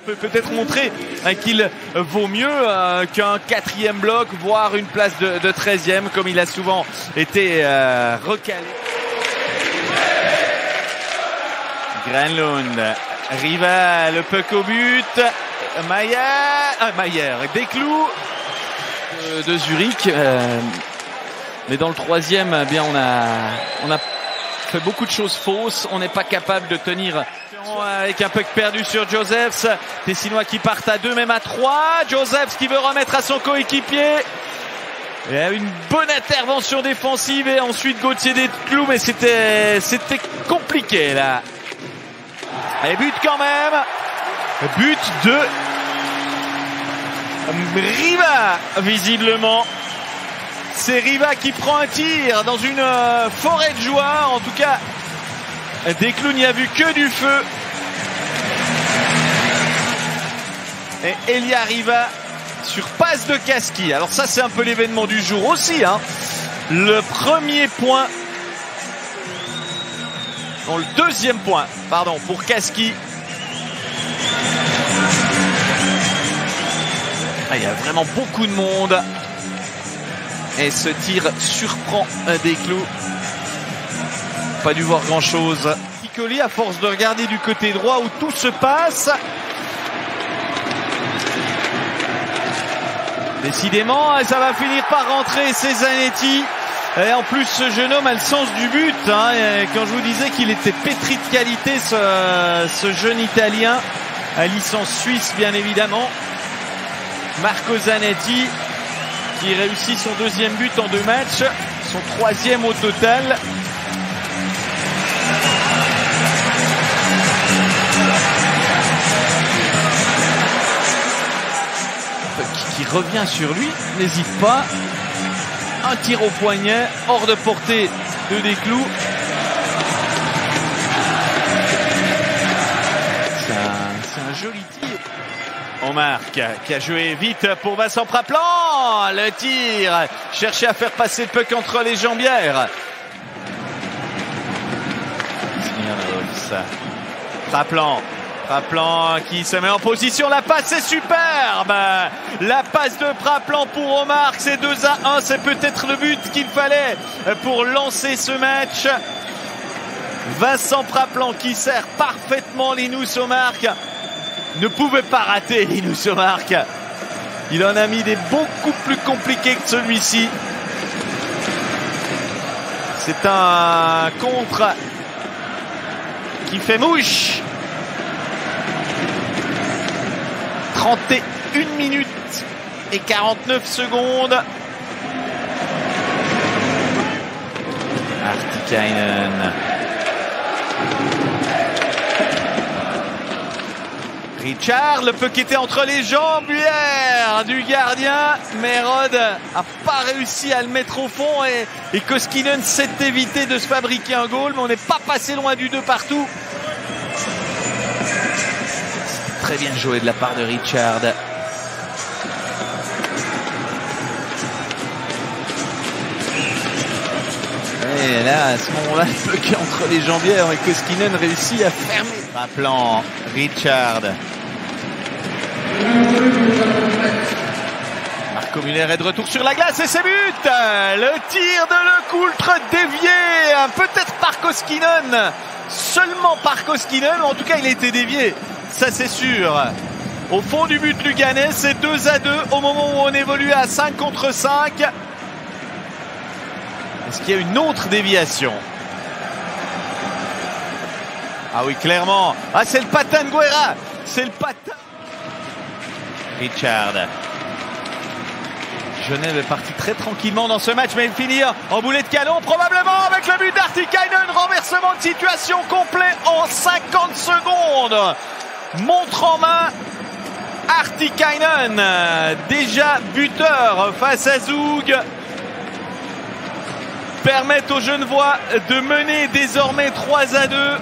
Peut peut-être montrer qu'il vaut mieux qu'un 4e bloc, voire une place de 13e, comme il a souvent été recalé. Granlund, Riva, le puck au but, Mayer, Desclous de Zurich. Mais dans le 3e, eh bien on a fait beaucoup de choses fausses. On n'est pas capable de tenir avec un puck perdu sur Josephs. Tessinois qui partent à 2, même à 3. Josephs qui veut remettre à son coéquipier. Et une bonne intervention défensive et ensuite Gauthier Desclous, mais c'était compliqué là. Et but quand même. But de Riva, visiblement. C'est Riva qui prend un tir dans une forêt de joie. En tout cas, Desclous n'y a vu que du feu. Et Elia Riva sur passe de Kaski. Alors ça, c'est un peu l'événement du jour aussi, hein. Le premier point. Non, le 2e point, pardon, pour Kaski. Ah, il y a vraiment beaucoup de monde. Et ce tir surprend Desclous. Pas dû voir grand chose. Piccoli, à force de regarder du côté droit où tout se passe. Décidément, ça va finir par rentrer, c'est Zanetti. Et en plus, ce jeune homme a le sens du but, hein. Et quand je vous disais qu'il était pétri de qualité, ce jeune Italien, à licence suisse bien évidemment. Marco Zanetti, qui réussit son 2e but en 2 matchs, son 3e au total. Qui revient sur lui, n'hésite pas. Un tir au poignet, hors de portée de Desclous. C'est un joli tir. On marque, qui a joué vite pour Vincent Praplan. Le tir, chercher à faire passer le puck entre les jambières. Praplan qui se met en position, la passe est superbe. La passe de Praplan pour Omar, c'est 2-1, c'est peut-être le but qu'il fallait pour lancer ce match. Vincent Praplan qui sert parfaitement Linus Omark. Ne pouvait pas rater Linus Omark. Il en a mis des beaucoup plus compliqués que celui-ci. C'est un contre qui fait mouche. 31 minutes et 49 secondes. Artikainen. Richard, le puck était entre les jambes du gardien, mais Rod a pas réussi à le mettre au fond et Koskinen s'est évité de se fabriquer un goal, mais on n'est pas passé loin du 2 partout. Très bien joué de la part de Richard. Et là, à ce moment-là, le puck entre les jambières et Koskinen réussit à fermer. Praplan, Richard. Marco Muller est de retour sur la glace et c'est but. Le tir de Lecoultre dévié, peut-être par Koskinen, seulement par Koskinen, en tout cas il a été dévié. Ça c'est sûr. Au fond du but luganais, c'est 2-2 au moment où on évolue à 5 contre 5. Est-ce qu'il y a une autre déviation? Ah oui, clairement. Ah, c'est le patin de Guerra. C'est le patin. Richard. Genève est parti très tranquillement dans ce match, mais il finit en boulet de canon, probablement avec le but d'Artikainen. Renversement de situation complet en 50 secondes. Montre en main, Artikainen, déjà buteur face à Zug, permettent aux Genevois de mener désormais 3-2.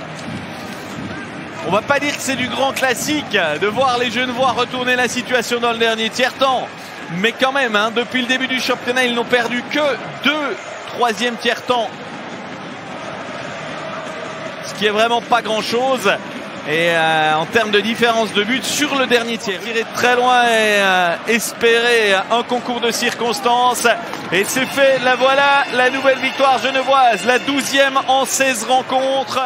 On va pas dire que c'est du grand classique de voir les Genevois retourner la situation dans le dernier tiers-temps, mais quand même, hein, depuis le début du championnat, ils n'ont perdu que 2 troisième tiers-temps, ce qui est vraiment pas grand-chose. Et en termes de différence de but sur le dernier tiers, tirer de très loin et espérer un concours de circonstances. Et c'est fait, la voilà, la nouvelle victoire genevoise, la 12e en 16 rencontres.